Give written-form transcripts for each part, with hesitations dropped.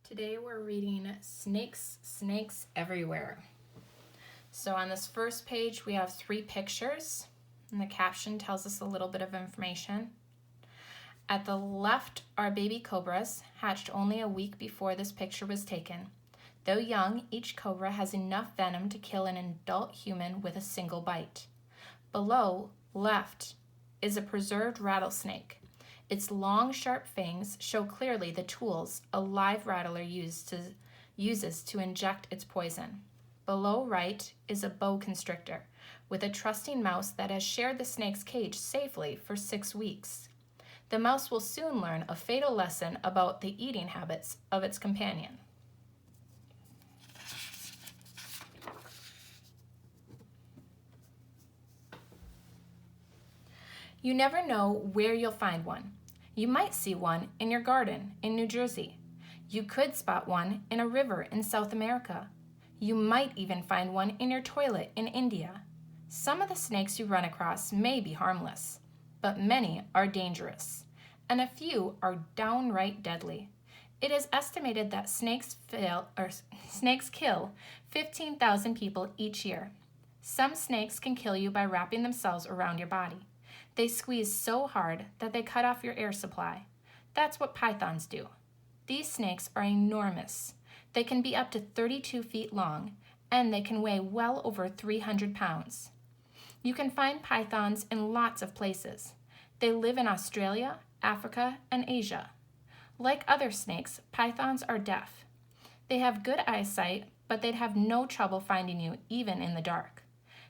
Today we're reading Snakes, Snakes Everywhere. So on this first page we have 3 pictures and the caption tells us a little bit of information. At the left are baby cobras, hatched only a week before this picture was taken. Though young, each cobra has enough venom to kill an adult human with a single bite. Below, left, is a preserved rattlesnake. Its long, sharp fangs show clearly the tools a live rattler uses to inject its poison. Below right is a boa constrictor with a trusting mouse that has shared the snake's cage safely for 6 weeks. The mouse will soon learn a fatal lesson about the eating habits of its companion. You never know where you'll find one. You might see one in your garden in New Jersey. You could spot one in a river in South America. You might even find one in your toilet in India. Some of the snakes you run across may be harmless, but many are dangerous, and a few are downright deadly. It is estimated that snakes kill 15,000 people each year. Some snakes can kill you by wrapping themselves around your body. They squeeze so hard that they cut off your air supply. That's what pythons do. These snakes are enormous. They can be up to 32 feet long, and they can weigh well over 300 pounds. You can find pythons in lots of places. They live in Australia, Africa, and Asia. Like other snakes, pythons are deaf. They have good eyesight, but they'd have no trouble finding you even in the dark.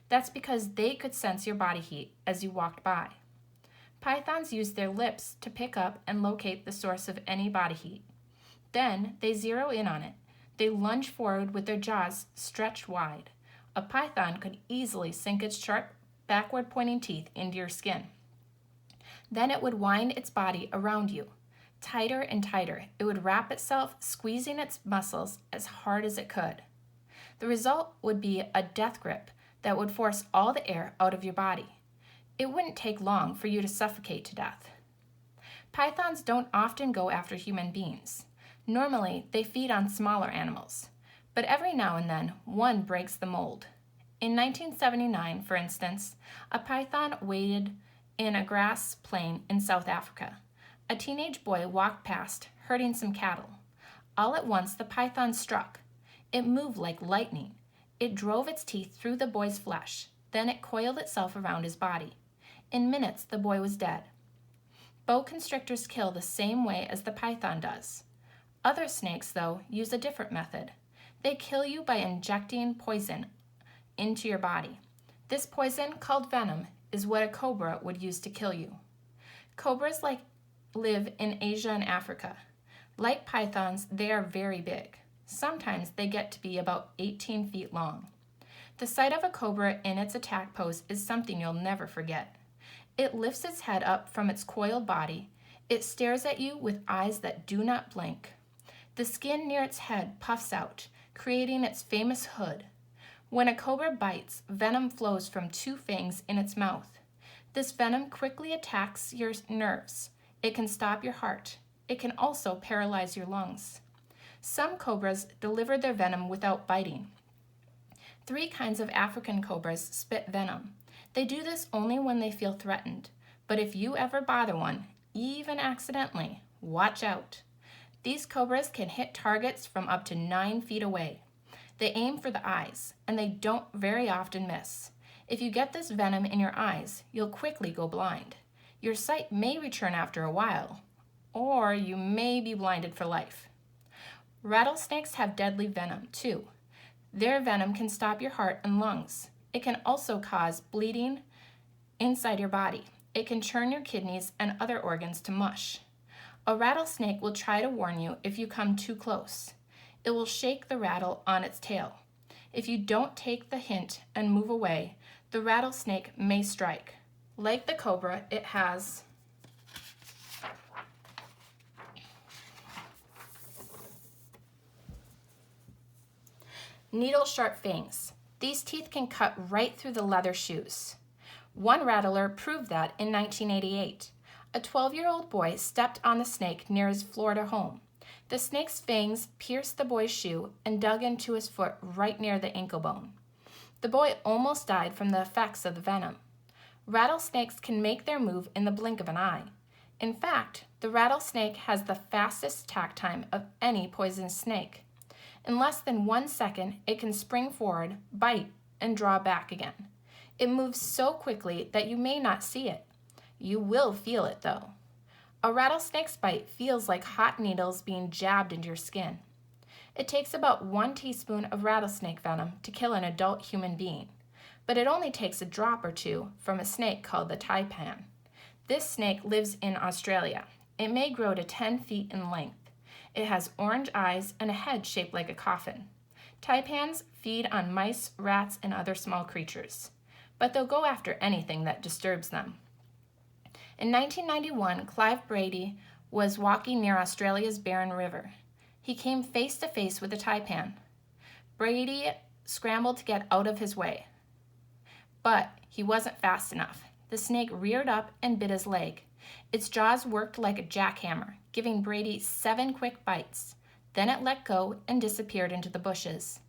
That's because they could sense your body heat as you walked by. Pythons use their lips to pick up and locate the source of any body heat. Then they zero in on it. They lunge forward with their jaws stretched wide. A python could easily sink its sharp, backward-pointing teeth into your skin. Then it would wind its body around you. Tighter and tighter, it would wrap itself, squeezing its muscles as hard as it could. The result would be a death grip that would force all the air out of your body. It wouldn't take long for you to suffocate to death. Pythons don't often go after human beings. Normally, they feed on smaller animals, but every now and then, one breaks the mold. In 1979, for instance, a python waded in a grass plain in South Africa. A teenage boy walked past, herding some cattle. All at once, the python struck. It moved like lightning. It drove its teeth through the boy's flesh. Then it coiled itself around his body. In minutes, the boy was dead. Boa constrictors kill the same way as the python does. Other snakes, though, use a different method. They kill you by injecting poison into your body. This poison, called venom, is what a cobra would use to kill you. Cobras live in Asia and Africa. Like pythons, they are very big. Sometimes they get to be about 18 feet long. The sight of a cobra in its attack pose is something you'll never forget. It lifts its head up from its coiled body. It stares at you with eyes that do not blink. The skin near its head puffs out, creating its famous hood. When a cobra bites, venom flows from 2 fangs in its mouth. This venom quickly attacks your nerves. It can stop your heart. It can also paralyze your lungs. Some cobras deliver their venom without biting. 3 kinds of African cobras spit venom. They do this only when they feel threatened, but if you ever bother one, even accidentally, watch out. These cobras can hit targets from up to 9 feet away. They aim for the eyes, and they don't very often miss. If you get this venom in your eyes, you'll quickly go blind. Your sight may return after a while, or you may be blinded for life. Rattlesnakes have deadly venom, too. Their venom can stop your heart and lungs. It can also cause bleeding inside your body. It can turn your kidneys and other organs to mush. A rattlesnake will try to warn you if you come too close. It will shake the rattle on its tail. If you don't take the hint and move away, the rattlesnake may strike. Like the cobra, it has needle-sharp fangs. These teeth can cut right through the leather shoes. One rattler proved that in 1988. A 12-year-old boy stepped on the snake near his Florida home. The snake's fangs pierced the boy's shoe and dug into his foot right near the ankle bone. The boy almost died from the effects of the venom. Rattlesnakes can make their move in the blink of an eye. In fact, the rattlesnake has the fastest attack time of any poisonous snake. In less than 1 second, it can spring forward, bite, and draw back again. It moves so quickly that you may not see it. You will feel it, though. A rattlesnake's bite feels like hot needles being jabbed into your skin. It takes about 1 teaspoon of rattlesnake venom to kill an adult human being, but it only takes a drop or 2 from a snake called the taipan. This snake lives in Australia. It may grow to 10 feet in length. It has orange eyes and a head shaped like a coffin. Taipans feed on mice, rats, and other small creatures, but they'll go after anything that disturbs them. In 1991, Clive Brady was walking near Australia's Barron River. He came face to face with a taipan. Brady scrambled to get out of his way, but he wasn't fast enough. The snake reared up and bit his leg. Its jaws worked like a jackhammer, giving Brady 7 quick bites. Then it let go and disappeared into the bushes.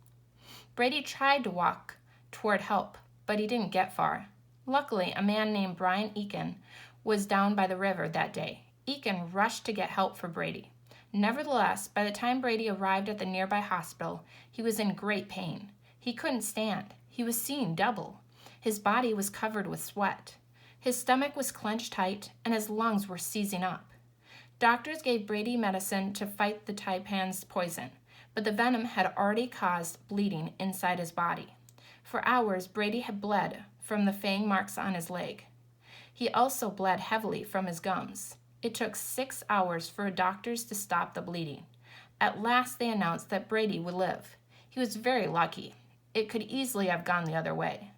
Brady tried to walk toward help, but he didn't get far. Luckily, a man named Brian Eakin was down by the river that day. Eakin rushed to get help for Brady. Nevertheless, by the time Brady arrived at the nearby hospital, he was in great pain. He couldn't stand. He was seeing double. His body was covered with sweat. His stomach was clenched tight, and his lungs were seizing up. Doctors gave Brady medicine to fight the taipan's poison, but the venom had already caused bleeding inside his body. For hours, Brady had bled from the fang marks on his leg. He also bled heavily from his gums. It took 6 hours for doctors to stop the bleeding. At last, they announced that Brady would live. He was very lucky. It could easily have gone the other way.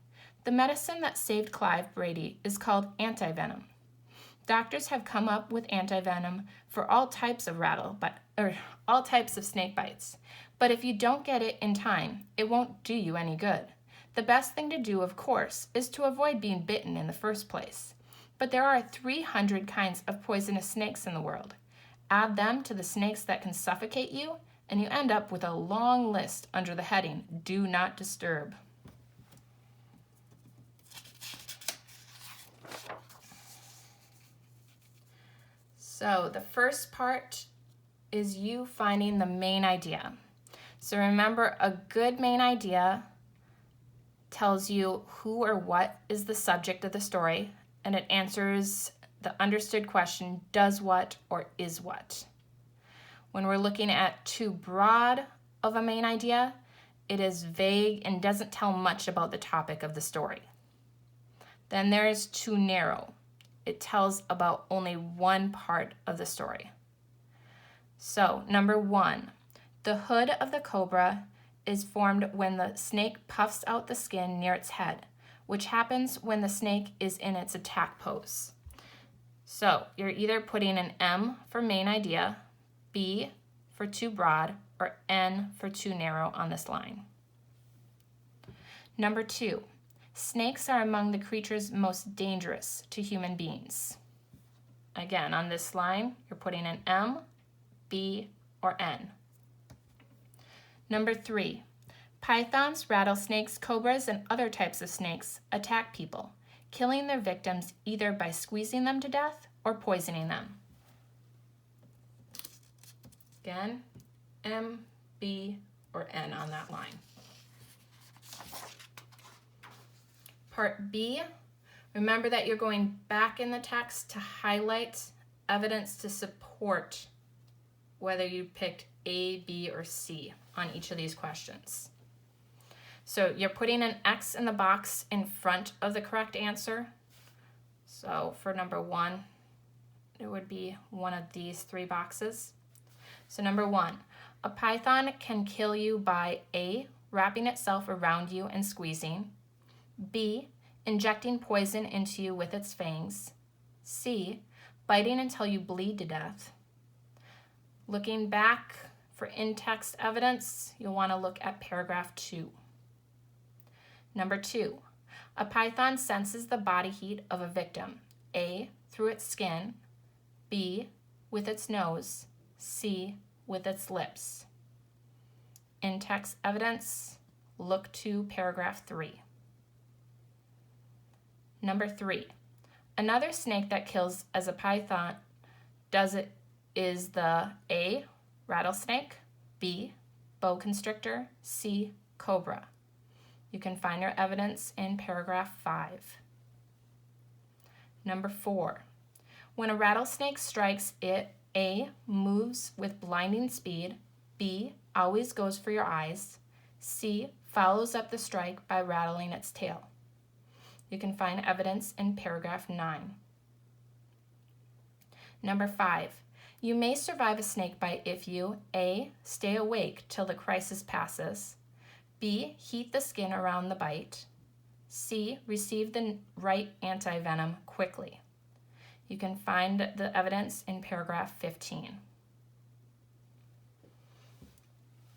The medicine that saved Clive Brady is called antivenom. Doctors have come up with antivenom for all types of all types of snake bites. But if you don't get it in time, it won't do you any good. The best thing to do, of course, is to avoid being bitten in the first place. But there are 300 kinds of poisonous snakes in the world. Add them to the snakes that can suffocate you, and you end up with a long list under the heading, Do Not Disturb. So the first part is you finding the main idea. So remember, a good main idea tells you who or what is the subject of the story, and it answers the understood question, does what or is what. When we're looking at too broad of a main idea, it is vague and doesn't tell much about the topic of the story. Then there is too narrow. It tells about only one part of the story. So, number 1, the hood of the cobra is formed when the snake puffs out the skin near its head, which happens when the snake is in its attack pose. So you're either putting an M for main idea, B for too broad, or N for too narrow on this line. Number 2, snakes are among the creatures most dangerous to human beings. Again, on this line, you're putting an M, B, or N. Number 3, pythons, rattlesnakes, cobras, and other types of snakes attack people, killing their victims either by squeezing them to death or poisoning them. Again, M, B, or N on that line. Part B, remember that you're going back in the text to highlight evidence to support whether you picked A, B, or C on each of these questions. So you're putting an X in the box in front of the correct answer. So for number 1, it would be one of these 3 boxes. So number 1, a python can kill you by A, wrapping itself around you and squeezing, B, injecting poison into you with its fangs, C, biting until you bleed to death. Looking back for in-text evidence, you'll want to look at paragraph 2. Number 2, a python senses the body heat of a victim, A, through its skin, B, with its nose, C, with its lips. In text evidence, look to paragraph 3. Number 3, another snake that kills as a python is the A, rattlesnake, B, boa constrictor, C, cobra. You can find your evidence in paragraph 5. Number 4, when a rattlesnake strikes, it A, moves with blinding speed, B, always goes for your eyes, C, follows up the strike by rattling its tail. You can find evidence in paragraph 9. Number 5, you may survive a snake bite if you A, stay awake till the crisis passes, B, heat the skin around the bite, C, receive the right antivenom quickly. You can find the evidence in paragraph 15.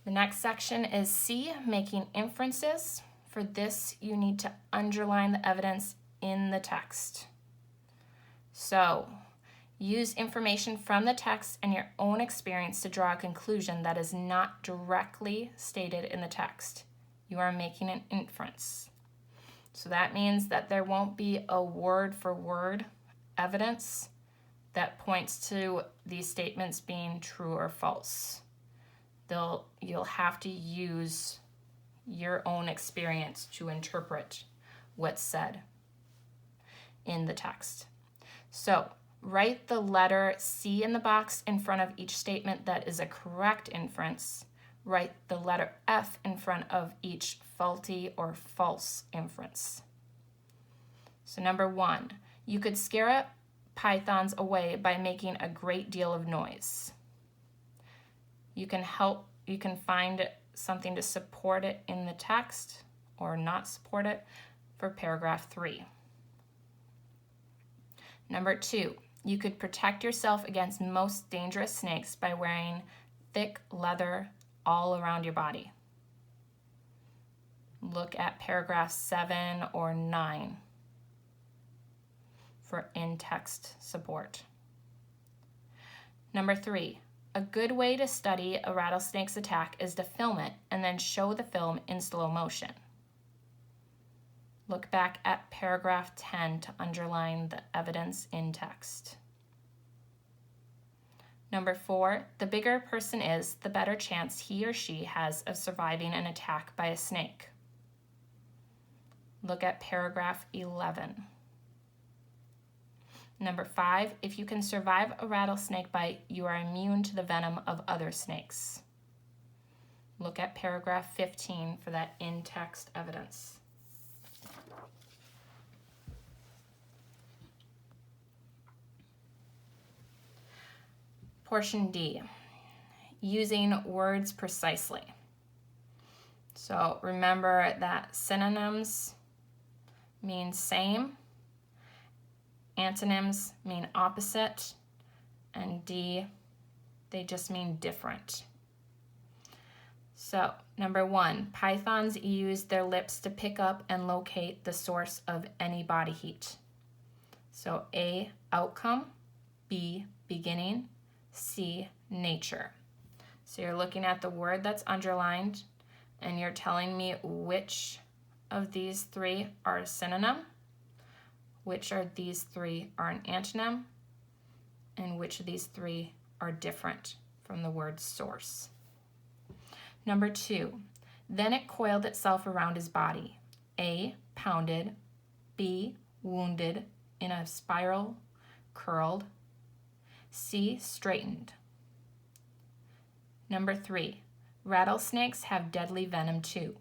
The next section is C, making inferences. For this, you need to underline the evidence in the text. So, use information from the text and your own experience to draw a conclusion that is not directly stated in the text. You are making an inference. So that means that there won't be a word-for-word evidence that points to these statements being true or false. You'll have to use your own experience to interpret what's said in the text. So write the letter C in the box in front of each statement that is a correct inference. Write the letter F in front of each faulty or false inference. So number 1, you could scare pythons away by making a great deal of noise. You can find something to support it in the text or not support it for paragraph 3. Number 2, you could protect yourself against most dangerous snakes by wearing thick leather all around your body. Look at paragraph 7 or 9 for in-text support. Number 3, a good way to study a rattlesnake's attack is to film it and then show the film in slow motion. Look back at paragraph 10 to underline the evidence in text. Number 4, the bigger a person is, the better chance he or she has of surviving an attack by a snake. Look at paragraph 11. Number 5, if you can survive a rattlesnake bite, you are immune to the venom of other snakes. Look at paragraph 15 for that in-text evidence. Portion D, using words precisely. So remember that synonyms mean same, antonyms mean opposite, and D, they just mean different. So, number 1, pythons use their lips to pick up and locate the source of any body heat. So A, outcome, B, beginning, C, nature. So you're looking at the word that's underlined and you're telling me which of these 3 are a synonym, which of these 3 are an antonym, and which of these 3 are different from the word source. Number 2, then it coiled itself around his body. A, pounded, B, wounded in a spiral, curled, C, straightened. Number 3, rattlesnakes have deadly venom too.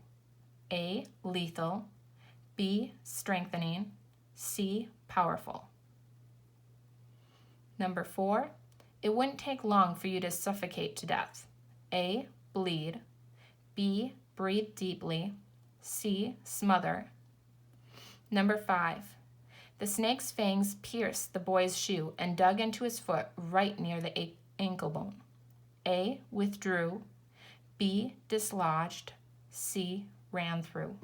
A, lethal, B, strengthening, C, powerful. Number 4, it wouldn't take long for you to suffocate to death. A, bleed, B, breathe deeply, C, smother. Number 5, the snake's fangs pierced the boy's shoe and dug into his foot right near the ankle bone. A, withdrew, B, dislodged, C, ran through.